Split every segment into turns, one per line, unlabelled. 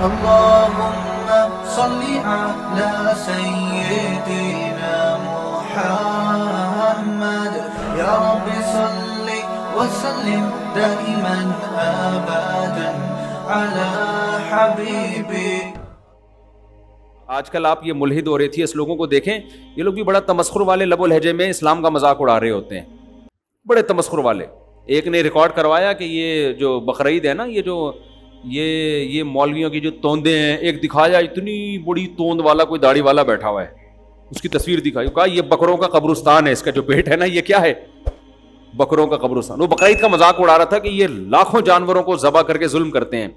اللهم صل على سيدنا محمد يا رب صل وسلم دائما ابدا على حبيبك.
آج کل آپ یہ ملحد اور ایتھیسٹ لوگوں کو دیکھیں, یہ لوگ بھی بڑا تمسخر والے لب و لہجے میں اسلام کا مذاق اڑا رہے ہوتے ہیں, بڑے تمسخر والے. ایک نے ریکارڈ کروایا کہ یہ جو بقرعید ہے نا, یہ مولویوں کی جو توندیں ہیں, ایک دکھایا اتنی بڑی توند والا کوئی داڑھی والا بیٹھا ہوا ہے, اس کی تصویر دکھائی, کہا یہ بکروں کا قبرستان ہے, اس کا جو پیٹ ہے نا یہ کیا ہے, بکروں کا قبرستان. وہ بقرعید کا مذاق اڑا رہا تھا کہ یہ لاکھوں جانوروں کو ذبح کر کے ظلم کرتے ہیں.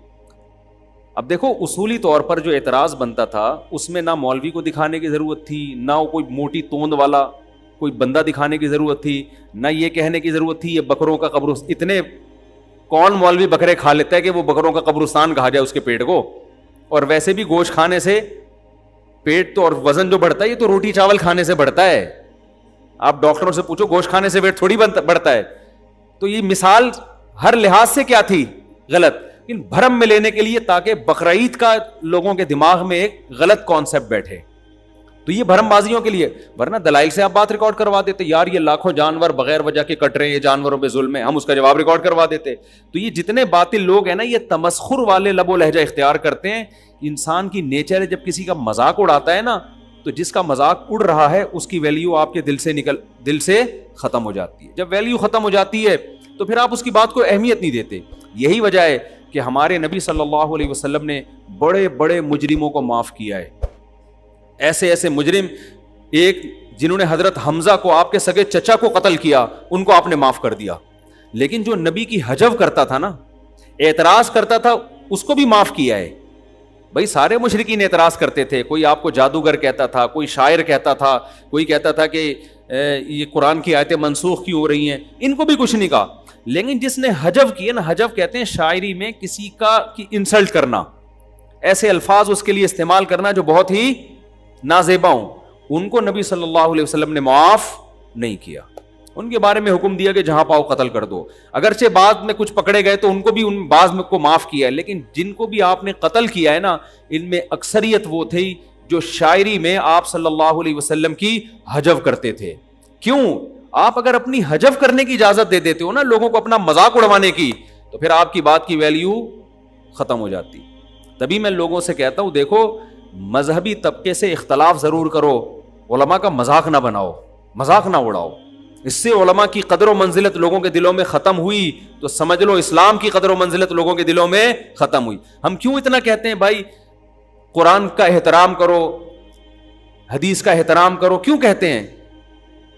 اب دیکھو اصولی طور پر جو اعتراض بنتا تھا اس میں نہ مولوی کو دکھانے کی ضرورت تھی, نہ وہ کوئی موٹی توند والا کوئی بندہ دکھانے کی ضرورت تھی, نہ یہ کہنے کی ضرورت تھی یہ بکروں کا قبرستان. اتنے کون مولوی بکرے کھا لیتا ہے کہ وہ بکروں کا قبرستان کہا جائے اس کے پیٹ کو؟ اور ویسے بھی گوشت کھانے سے پیٹ تو اور وزن جو بڑھتا ہے یہ تو روٹی چاول کھانے سے بڑھتا ہے. آپ ڈاکٹروں سے پوچھو گوشت کھانے سے ویٹ تھوڑی بڑھتا ہے. تو یہ مثال ہر لحاظ سے کیا تھی؟ غلط. لیکن بھرم میں لینے کے لیے تاکہ بقرعید کا لوگوں کے دماغ میں ایک غلط کانسیپٹ بیٹھے, تو یہ بھرم بازیوں کے لیے. ورنہ دلائل سے آپ بات ریکارڈ کروا دیتے, یار یہ لاکھوں جانور بغیر وجہ کے کٹ رہے ہیں, یہ جانوروں پہ ظلم ہے, ہم اس کا جواب ریکارڈ کروا دیتے. تو یہ جتنے باطل لوگ ہیں نا یہ تمسخر والے لب و لہجہ اختیار کرتے ہیں. انسان کی نیچر ہے جب کسی کا مذاق اڑاتا ہے نا, تو جس کا مذاق اڑ رہا ہے اس کی ویلیو آپ کے دل سے ختم ہو جاتی ہے. جب ویلیو ختم ہو جاتی ہے تو پھر آپ اس کی بات کو اہمیت نہیں دیتے. یہی وجہ ہے کہ ہمارے نبی صلی اللہ علیہ وسلم نے بڑے بڑے مجرموں کو معاف کیا ہے. ایسے ایسے مجرم, ایک جنہوں نے حضرت حمزہ کو آپ کے سگے چچا کو قتل کیا, ان کو آپ نے معاف کر دیا. لیکن جو نبی کی حجو کرتا تھا نا, اعتراض کرتا تھا, اس کو بھی معاف کیا ہے. بھائی سارے مشرکین اعتراض کرتے تھے, کوئی آپ کو جادوگر کہتا تھا, کوئی شاعر کہتا تھا, کوئی کہتا تھا کہ یہ قرآن کی آیتیں منسوخ کیوں ہو رہی ہیں, ان کو بھی کچھ نہیں کہا. لیکن جس نے حجو کی ہے نا, حجو کہتے ہیں شاعری میں کسی کا کی انسلٹ کرنا, ایسے الفاظ اس کے لیے استعمال کرنا جو بہت ہی نازیبا ہوں, ان کو نبی صلی اللہ علیہ وسلم نے معاف نہیں کیا. ان کے بارے میں حکم دیا کہ جہاں پاؤ قتل کر دو. اگرچہ بعد میں کچھ پکڑے گئے تو ان کو بھی ان بعض میں کو معاف کیا ہے, لیکن جن کو بھی آپ نے قتل کیا ہے نا, ان میں اکثریت وہ تھی جو شاعری میں آپ صلی اللہ علیہ وسلم کی حجو کرتے تھے. کیوں؟ آپ اگر اپنی حجو کرنے کی اجازت دے دیتے ہو نا لوگوں کو اپنا مذاق اڑوانے کی, تو پھر آپ کی بات کی ویلیو ختم ہو جاتی. تبھی میں لوگوں سے کہتا ہوں دیکھو مذہبی طبقے سے اختلاف ضرور کرو, علماء کا مذاق نہ بناؤ, مذاق نہ اڑاؤ. اس سے علماء کی قدر و منزلت لوگوں کے دلوں میں ختم ہوئی تو سمجھ لو اسلام کی قدر و منزلت لوگوں کے دلوں میں ختم ہوئی. ہم کیوں اتنا کہتے ہیں بھائی قرآن کا احترام کرو, حدیث کا احترام کرو, کیوں کہتے ہیں؟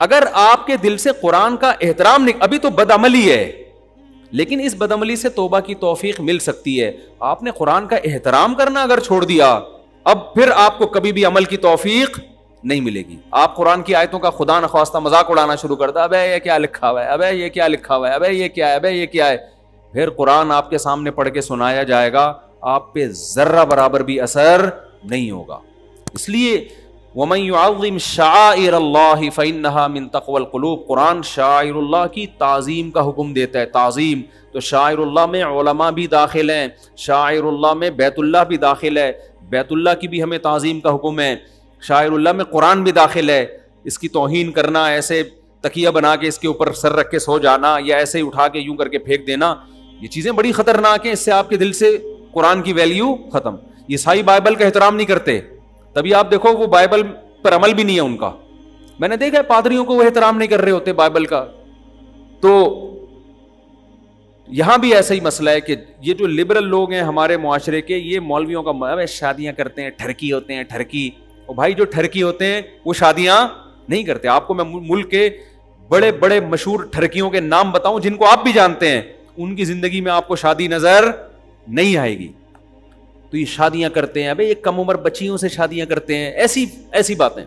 اگر آپ کے دل سے قرآن کا احترام نہیں, ابھی تو بدعملی ہے, لیکن اس بدعملی سے توبہ کی توفیق مل سکتی ہے. آپ نے قرآن کا احترام کرنا اگر چھوڑ دیا, اب پھر آپ کو کبھی بھی عمل کی توفیق نہیں ملے گی. آپ قرآن کی آیتوں کا خدا نخواستہ مذاق اڑانا شروع کر دیں, ابے یہ کیا لکھا ہوا ہے, ابے یہ کیا لکھا ہوا ہے, ابے یہ کیا ہے, ابے یہ کیا ہے, پھر قرآن آپ کے سامنے پڑھ کے سنایا جائے گا, آپ پہ ذرہ برابر بھی اثر نہیں ہوگا. اس لیے وَمَن يُعَظِّمْ شَعَائِرَ اللَّهِ فَإِنَّهَا مِن تَقْوَى الْقُلُوبِ, قرآن شاعر اللہ کی تعظیم کا حکم دیتا ہے. تعظیم تو شاعر اللہ میں علماء بھی داخل ہیں, شاعر اللہ میں بیت اللہ بھی داخل ہے, بیت اللہ کی بھی ہمیں تعظیم کا حکم ہے, شاعر اللہ میں قرآن بھی داخل ہے. اس کی توہین کرنا, ایسے تکیہ بنا کے اس کے اوپر سر رکھ کے سو جانا, یا ایسے ہی اٹھا کے یوں کر کے پھینک دینا, یہ چیزیں بڑی خطرناک ہیں. اس سے آپ کے دل سے قرآن کی ویلیو ختم. عیسائی بائبل کا احترام نہیں کرتے, تبھی آپ دیکھو وہ بائبل پر عمل بھی نہیں ہے ان کا. میں نے دیکھا ہے پادریوں کو وہ احترام نہیں کر رہے ہوتے بائبل کا. تو یہاں بھی ایسا ہی مسئلہ ہے کہ یہ جو لبرل لوگ ہیں ہمارے معاشرے کے, یہ مولویوں کا شادیاں کرتے ہیں, ٹھرکی ہوتے ہیں, ٹھرکی. اور بھائی جو ٹھرکی ہوتے ہیں وہ شادیاں نہیں کرتے. آپ کو میں ملک کے بڑے بڑے مشہور ٹھرکیوں کے نام بتاؤں جن کو آپ بھی جانتے ہیں, ان کی زندگی میں آپ کو شادی نظر نہیں آئے گی. تو یہ شادیاں کرتے ہیں, ابے یہ کم عمر بچیوں سے شادیاں کرتے ہیں, ایسی باتیں.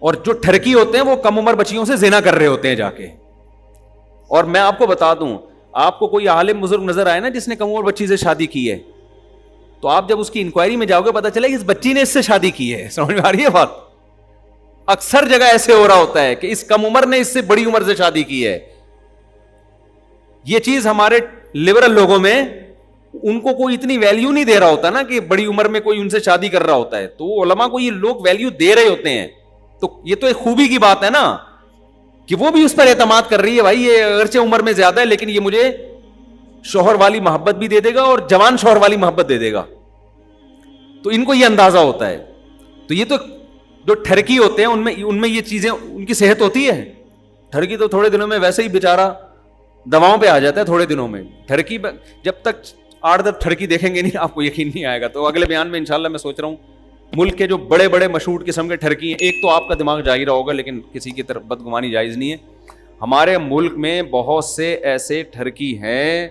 اور جو ٹھرکی ہوتے ہیں وہ کم عمر بچیوں سے زنا کر رہے ہوتے ہیں جا کے. اور میں آپ کو بتا دوں, آپ کو کوئی عالم بزرگ نظر آئے نا جس نے کم عمر بچی سے شادی کی ہے, تو آپ جب اس کی انکوائری میں جاؤ گے پتا چلے کہ اس بچی نے اس سے شادی کی ہے. سمجھ میں آ رہی ہے بات؟ اکثر جگہ ایسے ہو رہا ہوتا ہے کہ اس کم عمر نے اس سے بڑی عمر سے شادی کی ہے. یہ چیز ہمارے لبرل لوگوں میں ان کو کوئی اتنی ویلیو نہیں دے رہا ہوتا نا کہ بڑی عمر میں کوئی ان سے شادی کر رہا ہوتا ہے, تو علماء کو یہ لوگ ویلیو دے رہے ہوتے ہیں. تو یہ تو ایک خوبی کی بات ہے نا کہ وہ بھی اس پر اعتماد کر رہی ہے, بھائی یہ اگرچہ عمر میں زیادہ ہے لیکن یہ مجھے شوہر والی محبت بھی دے دے گا اور جوان شوہر والی محبت دے دے گا. تو ان کو یہ اندازہ ہوتا ہے. تو یہ تو جو ٹھرکی ہوتے ہیں ان میں یہ چیزیں, ان کی صحت ہوتی ہے. ٹھرکی تو تھوڑے دنوں میں ویسے ہی بیچارہ دواؤں پہ آ جاتا ہے, تھوڑے دنوں میں. ٹھرکی جب تک 8-10 ٹھرکی دیکھیں گے نہیں آپ کو یقین نہیں آئے گا. تو اگلے بیان میں انشاءاللہ میں سوچ رہا ہوں ملک کے جو بڑے بڑے مشہور قسم کے ٹھرکی ہیں, ایک تو آپ کا دماغ جا ہی رہا ہوگا لیکن کسی کی طرف بدگمانی جائز نہیں ہے. ہمارے ملک میں بہت سے ایسے ٹھرکی ہیں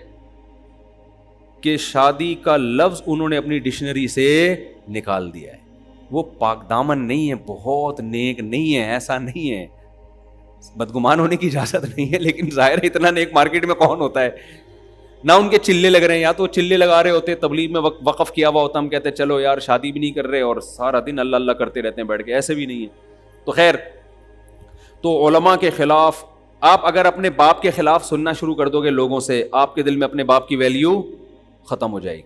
کہ شادی کا لفظ انہوں نے اپنی ڈکشنری سے نکال دیا ہے. وہ پاک دامن نہیں ہے, بہت نیک نہیں ہے, ایسا نہیں ہے, بدگمان ہونے کی اجازت نہیں ہے, لیکن ظاہر ہے اتنا نیک مارکیٹ میں کون ہوتا ہے. نہ ان کے چلے لگ رہے ہیں, یا تو چلے لگا رہے ہوتے, تبلیغ میں وقف کیا ہوا ہوتا, ہم کہتے ہیں چلو یار شادی بھی نہیں کر رہے اور سارا دن اللہ اللہ کرتے رہتے ہیں بیٹھ کے, ایسے بھی نہیں ہے. تو خیر, تو علماء کے خلاف آپ اگر اپنے باپ کے خلاف سننا شروع کر دو گے لوگوں سے, آپ کے دل میں اپنے باپ کی ویلیو ختم ہو جائے گی.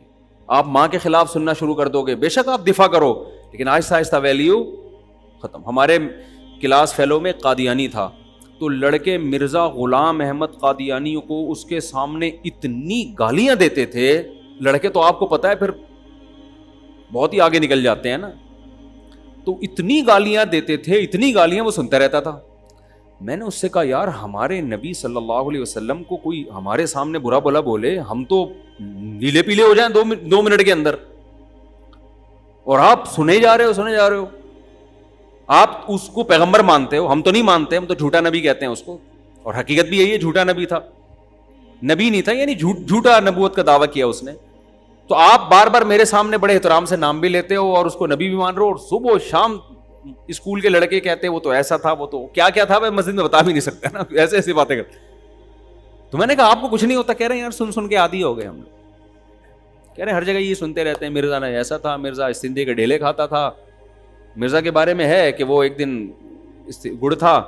آپ ماں کے خلاف سننا شروع کر دو گے, بے شک آپ دفاع کرو لیکن آہستہ آہستہ ویلیو ختم. ہمارے کلاس فیلو میں قادیانی تھا, تو لڑکے مرزا غلام احمد قادیانی کو اس کے سامنے اتنی گالیاں دیتے تھے. لڑکے تو آپ کو پتا ہے پھر بہت ہی آگے نکل جاتے ہیں نا, تو اتنی گالیاں دیتے تھے, اتنی گالیاں وہ سنتا رہتا تھا. میں نے اس سے کہا یار ہمارے نبی صلی اللہ علیہ وسلم کو کوئی ہمارے سامنے برا بلا بولے, ہم تو نیلے پیلے ہو جائیں 2 منٹ کے اندر, اور آپ سنے جا رہے ہو. آپ اس کو پیغمبر مانتے ہو, ہم تو نہیں مانتے, ہم تو جھوٹا نبی کہتے ہیں اس کو, اور حقیقت بھی یہی ہے جھوٹا نبی تھا, نبی نہیں تھا, یعنی جھوٹا نبوت کا دعویٰ کیا اس نے. تو آپ بار بار میرے سامنے بڑے احترام سے نام بھی لیتے ہو اور اس کو نبی بھی مان رہے ہو, اور صبح و شام اسکول کے لڑکے کہتے ہیں وہ تو ایسا تھا, وہ تو کیا تھا میں مسجد میں بتا بھی نہیں سکتا نا, ایسے ایسی باتیں کرتے. تو میں نے کہا آپ کو کچھ نہیں ہوتا؟ کہہ رہے ہیں یار سن کے عادی ہو گئے ہم لوگ. کہہ رہے ہیں ہر جگہ یہ سنتے رہتے ہیں, مرزا نے ایسا تھا, مرزا استندے کے ڈھیلے کھاتا تھا. مرزا کے بارے میں ہے کہ وہ ایک دن گڑ تھا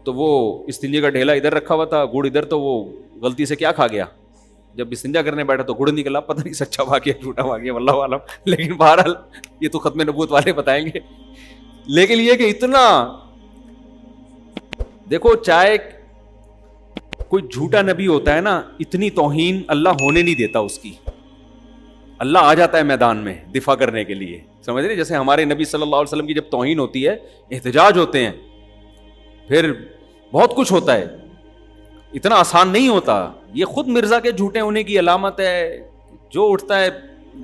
تو وہ استنجے کا ڈھیلا ادھر رکھا ہوا تھا, گڑ ادھر, تو وہ غلطی سے کیا کھا گیا, جب استنجا کرنے بیٹھا تو گڑ نکلا. پتہ نہیں سچا واقعہ جھوٹا واقعہ واللہ عالم, لیکن بہرحال یہ تو ختم نبوت والے بتائیں گے. لیکن یہ کہ اتنا دیکھو, چاہے کوئی جھوٹا نبی ہوتا ہے نا, اتنی توہین اللہ ہونے نہیں دیتا اس کی. اللہ آ جاتا ہے میدان میں دفاع کرنے کے لیے, سمجھ رہے, جیسے ہمارے نبی صلی اللہ علیہ وسلم کی جب توہین ہوتی ہے, احتجاج ہوتے ہیں, پھر بہت کچھ ہوتا ہے, اتنا آسان نہیں ہوتا. یہ خود مرزا کے جھوٹے ہونے کی علامت ہے. جو اٹھتا ہے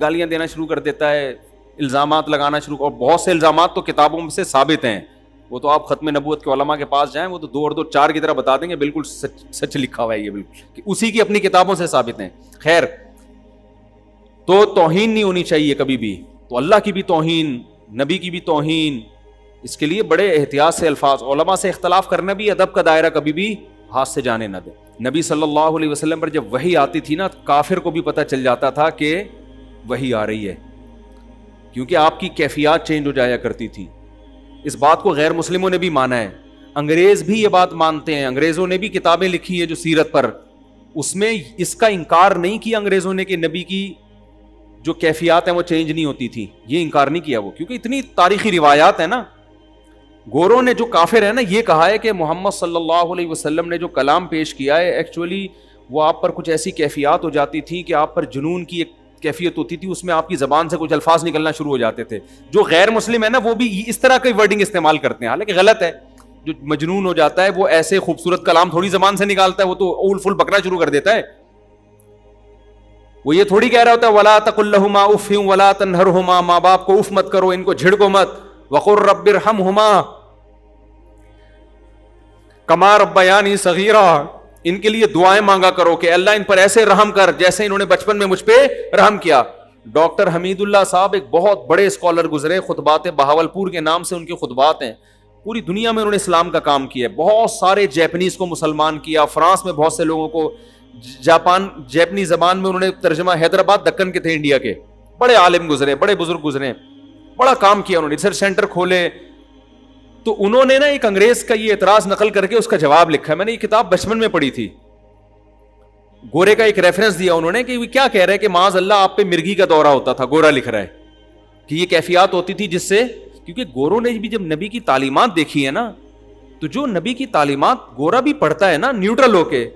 گالیاں دینا شروع کر دیتا ہے, الزامات لگانا شروع, اور بہت سے الزامات تو کتابوں میں سے ثابت ہیں. وہ تو آپ ختم نبوت کے علماء کے پاس جائیں, وہ تو 2 اور 2 4 کی طرح بتا دیں گے, بالکل سچ لکھا ہوا ہے یہ, بالکل کہ اسی کی اپنی کتابوں سے ثابت ہیں. خیر, تو توہین نہیں ہونی چاہیے کبھی بھی. تو اللہ کی بھی توہین, نبی کی بھی توہین, اس کے لیے بڑے احتیاط سے الفاظ. علماء سے اختلاف کرنا بھی ادب کا دائرہ کبھی بھی ہاتھ سے جانے نہ دے. نبی صلی اللہ علیہ وسلم پر جب وحی آتی تھی نا, کافر کو بھی پتہ چل جاتا تھا کہ وحی آ رہی ہے, کیونکہ آپ کی کیفیات چینج ہو جایا کرتی تھی. اس بات کو غیر مسلموں نے بھی مانا ہے, انگریز بھی یہ بات مانتے ہیں. انگریزوں نے بھی کتابیں لکھی ہیں جو سیرت پر, اس میں اس کا انکار نہیں کیا انگریزوں نے کہ نبی کی جو کیفیات ہیں وہ چینج نہیں ہوتی تھی, یہ انکار نہیں کیا وہ, کیونکہ اتنی تاریخی روایات ہیں نا. گوروں نے جو کافر ہے نا, یہ کہا ہے کہ محمد صلی اللہ علیہ وسلم نے جو کلام پیش کیا ہے, ایکچولی وہ آپ پر کچھ ایسی کیفیات ہو جاتی تھی کہ آپ پر جنون کی ایک کیفیت ہوتی تھی, اس میں آپ کی زبان سے کچھ الفاظ نکلنا شروع ہو جاتے تھے. جو غیر مسلم ہے نا وہ بھی اس طرح کی ورڈنگ استعمال کرتے ہیں, حالانکہ غلط ہے. جو مجنون ہو جاتا ہے وہ ایسے خوبصورت کلام تھوڑی زبان سے نکالتا ہے, وہ تو اول فل بکنا شروع کر دیتا ہے. وہ یہ تھوڑی کہہ رہا ہوتا ہے ولا تقل لهما اف ولا تنهرهما, ماں باپ کو اف مت کرو, ان کو جھڑکو مت. وقل رب ارحمهما کما ربیانی صغیرا, ان کے لیے دعائیں مانگا کرو کہ اللہ ان پر ایسے رحم کر جیسے انہوں نے بچپن میں مجھ پہ رحم کیا. ڈاکٹر حمید اللہ صاحب ایک بہت بڑے اسکالر گزرے, خطبات بہاولپور کے نام سے ان کے خطبات ہیں. پوری دنیا میں انہوں نے اسلام کا کام کیا, بہت سارے جیپنیز کو مسلمان کیا, فرانس میں بہت سے لوگوں کو, جیپنی زبان میں انہوں نے ترجمہ, حیدرآباد دکن کے تھے انڈیا کے, بڑے عالم گزرے, بڑے بزرگ گزرے, بڑا کام کیا انہوں نے, ریسرچ سینٹر کھولے. تو انہوں نے نا ایک انگریز کا یہ اعتراض نقل کر کے اس کا جواب لکھا ہے, میں نے یہ کتاب بچپن میں پڑھی تھی. گورے کا ایک ریفرنس دیا انہوں نے کہ وہ کیا کہہ رہے ہیں کہ معاذ اللہ آپ پہ مرگی کا دورہ ہوتا تھا. گورا لکھ رہا ہے کہ یہ کیفیات ہوتی تھی جس سے, کیونکہ گوروں نے بھی جب نبی کی تعلیمات دیکھی ہے نا, تو جو نبی کی تعلیمات گورا بھی پڑھتا ہے نا نیوٹرل ہو کے,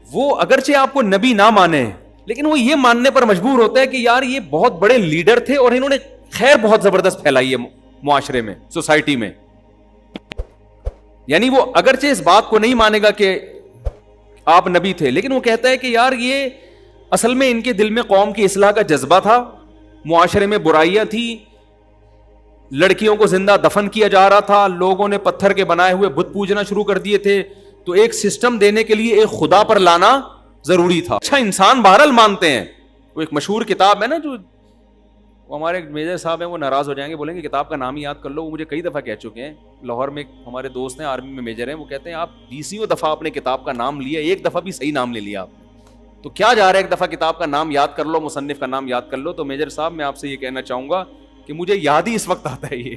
وہ اگرچہ آپ کو نبی نہ مانے لیکن وہ یہ ماننے پر مجبور ہوتا ہے کہ یار یہ بہت بڑے لیڈر تھے اور انہوں نے خیر بہت زبردست پھیلائی ہے معاشرے میں, سوسائٹی میں. یعنی وہ اگرچہ اس بات کو نہیں مانے گا کہ آپ نبی تھے, لیکن وہ کہتا ہے کہ یار یہ اصل میں ان کے دل میں قوم کی اصلاح کا جذبہ تھا, معاشرے میں برائیاں تھیں, لڑکیوں کو زندہ دفن کیا جا رہا تھا, لوگوں نے پتھر کے بنائے ہوئے بت پوجنا شروع کر دیے تھے, تو ایک سسٹم دینے کے لیے ایک خدا پر لانا ضروری تھا. اچھا انسان بہرحال مانتے ہیں. وہ ایک مشہور کتاب ہے نا, جو ہمارے میجر صاحب ہیں وہ ناراض ہو جائیں گے, بولیں گے کتاب کا نام ہی یاد کر لو. وہ مجھے کئی دفعہ کہہ چکے ہیں, لاہور میں ہمارے دوست ہیں آرمی میں میجر ہیں, وہ کہتے ہیں آپ 20 دفعہ اپنے کتاب کا نام لیا, ایک دفعہ بھی صحیح نام لے لیا آپ, تو کیا جا رہا ہے ایک دفعہ کتاب کا نام یاد کر لو, مصنف کا نام یاد کر لو. تو میجر صاحب میں آپ سے یہ کہنا چاہوں گا کہ مجھے یاد ہی اس وقت آتا ہے, یہ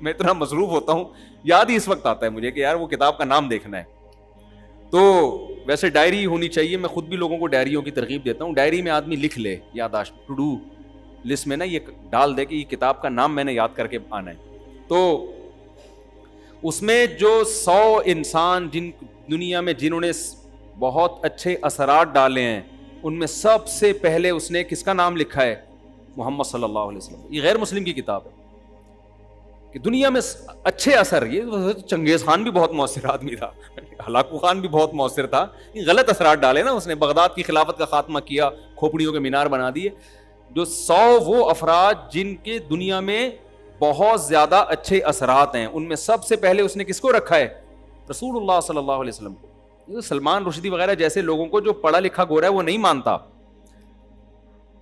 میں اتنا مصروف ہوتا ہوں, یاد ہی اس وقت آتا ہے مجھے کہ یار وہ کتاب کا نام دیکھنا ہے. تو ویسے ڈائری ہونی چاہیے, میں خود بھی لوگوں کو ڈائریوں کی ترغیب دیتا ہوں. ڈائری میں آدمی لکھ لے, یادداشت ٹو ڈو لسٹ میں نا یہ ڈال دے کہ یہ کتاب کا نام میں نے یاد کر کے آنا ہے. تو اس میں جو 100 انسان جن دنیا میں جنہوں نے بہت اچھے اثرات ڈالے ہیں, ان میں سب سے پہلے اس نے کس کا نام لکھا ہے؟ محمد صلی اللہ علیہ وسلم. یہ غیر مسلم کی کتاب ہے کہ دنیا میں اچھے اثر, یہ چنگیز خان بھی بہت مؤثر آدمی تھا, ہلاکو خان بھی بہت مؤثر تھا, غلط اثرات ڈالے نا اس نے, بغداد کی خلافت کا خاتمہ کیا, کھوپڑیوں کے مینار بنا دیے. جو 100 وہ افراد جن کے دنیا میں بہت زیادہ اچھے اثرات ہیں, ان میں سب سے پہلے اس نے کس کو رکھا ہے؟ رسول اللہ صلی اللہ علیہ وسلم کو. سلمان رشدی وغیرہ جیسے لوگوں کو جو پڑھا لکھا گورا ہے وہ نہیں مانتا,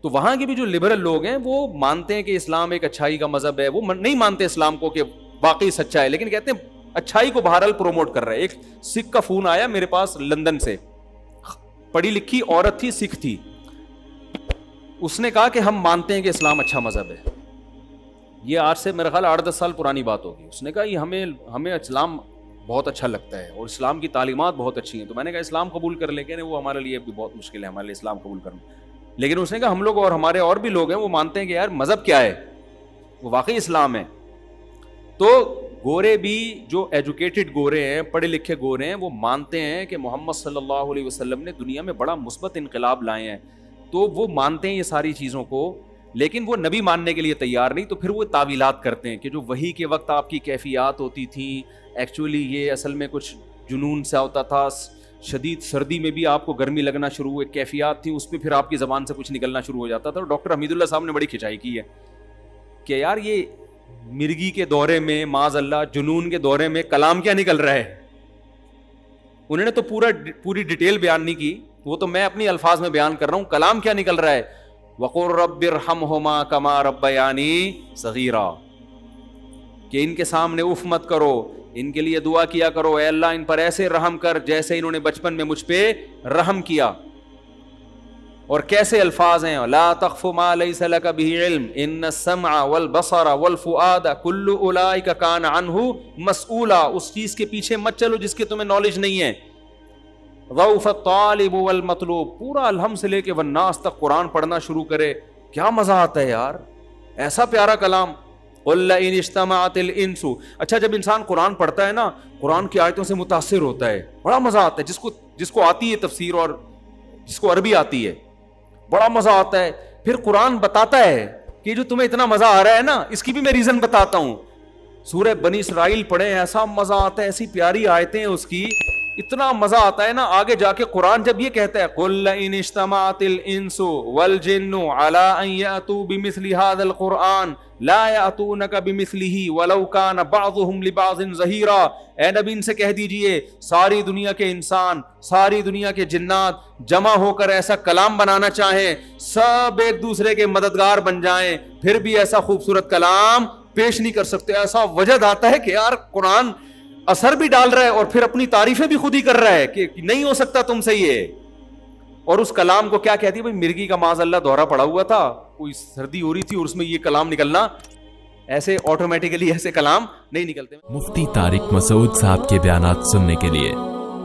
تو وہاں کے بھی جو لبرل لوگ ہیں وہ مانتے ہیں کہ اسلام ایک اچھائی کا مذہب ہے. وہ نہیں مانتے اسلام کو کہ واقعی سچا ہے, لیکن کہتے ہیں اچھائی کو بہرحال پروموٹ کر رہا ہے. ایک سکھ کا فون آیا میرے پاس لندن سے, پڑھی لکھی عورت تھی, سکھ تھی. اس نے کہا کہ ہم مانتے ہیں کہ اسلام اچھا مذہب ہے. یہ آج سے میرا خیال 8-10 سال پرانی بات ہوگی. اس نے کہا یہ ہمیں اسلام بہت اچھا لگتا ہے اور اسلام کی تعلیمات بہت اچھی ہیں. تو میں نے کہا اسلام قبول کر لیں, کہ وہ ہمارے لیے بھی بہت مشکل ہے ہمارے لیے اسلام قبول کرنا. لیکن اس نے کہا ہم لوگ اور ہمارے اور بھی لوگ ہیں وہ مانتے ہیں کہ یار مذہب کیا ہے, وہ واقعی اسلام ہے. تو گورے بھی جو ایجوکیٹڈ گورے ہیں, پڑھے لکھے گورے ہیں, وہ مانتے ہیں کہ محمد صلی اللہ علیہ وسلم نے دنیا میں بڑا مثبت انقلاب لائے ہیں. تو وہ مانتے ہیں یہ ساری چیزوں کو, لیکن وہ نبی ماننے کے لیے تیار نہیں. تو پھر وہ تعویلات کرتے ہیں کہ جو وحی کے وقت آپ کی کیفیات ہوتی تھیں, ایکچولی یہ اصل میں کچھ جنون سا ہوتا تھا, شدید سردی میں بھی آپ کو گرمی لگنا شروع ہوئے, کیفیات تھیں اس پہ پھر آپ کی زبان سے کچھ نکلنا شروع ہو جاتا تھا. اور ڈاکٹر حمید اللہ صاحب نے بڑی کھچائی کی ہے کہ یار یہ مرگی کے دورے میں, معاذ اللہ جنون کے دورے میں کلام کیا نکل رہا ہے. انہوں نے تو پوری ڈیٹیل بیان نہیں کی, وہ تو میں اپنی الفاظ میں بیان کر رہا ہوں. کلام کیا نکل رہا ہے؟ وَقُلْ رَبِّ ارْحَمْهُمَا كَمَا رَبَّيَانِي صَغِيرًا, کہ ان کے سامنے اف مت کرو, ان کے لیے دعا کیا کرو, اے اللہ ان پر ایسے رحم کر جیسے انہوں نے بچپن میں مجھ پہ رحم کیا. اور کیسے الفاظ ہیں, لا تخف ما لیس لک به علم ان السمع والبصر والفؤاد کل اولئک کان عنہ مسئولا. اس چیز کے پیچھے مت چلو جس کی تمہیں نالج نہیں ہے. ضعف الطالب والمطلوب, پورا الحم سے لے کے والناس تک قرآن پڑھنا شروع کرے. کیا مزہ آتا ہے یار, ایسا پیارا کلام. قل لئن اجتمعت الانس, اچھا جب انسان قرآن پڑھتا ہے نا, قرآن کی آیتوں سے متاثر ہوتا ہے, بڑا مزہ آتا ہے. جس کو آتی ہے تفسیر اور جس کو عربی آتی ہے, بڑا مزہ آتا ہے. پھر قرآن بتاتا ہے کہ جو تمہیں اتنا مزہ آ رہا ہے نا, اس کی بھی میں ریزن بتاتا ہوں. سورہ بنی اسرائیل پڑھیں, ایسا مزہ آتا ہے, ایسی پیاری آیتیں ہیں اس کی, اتنا مزہ آتا ہے نا. آگے جا کے قرآن جب یہ کہتا ہے قل لئن اجتمعت الانس والجن على ان یاتوا بمثل هذا القرآن لا یاتونک بمثلہ ولو کان بعضهم لبعض ظہیرا, اے نبی ان سے کہہ دیجئے ساری دنیا کے انسان, ساری دنیا کے جنات جمع ہو کر ایسا کلام بنانا چاہیں, سب ایک دوسرے کے مددگار بن جائیں, پھر بھی ایسا خوبصورت کلام پیش نہیں کر سکتے. ایسا وجد آتا ہے کہ یار قرآن اثر بھی ڈال رہا ہے اور پھر اپنی تعریفیں بھی خود ہی کر رہا ہے کہ نہیں ہو سکتا تم سے یہ. اور اس کلام کو کیا کہتی ہے بھائی, مرغی کا معاذ اللہ دورہ پڑا ہوا تھا, کوئی سردی ہو رہی تھی اور اس میں یہ کلام نکلنا, ایسے آٹومیٹیکلی ایسے کلام نہیں نکلتے.
مفتی طارق مسعود صاحب کے بیانات سننے کے لیے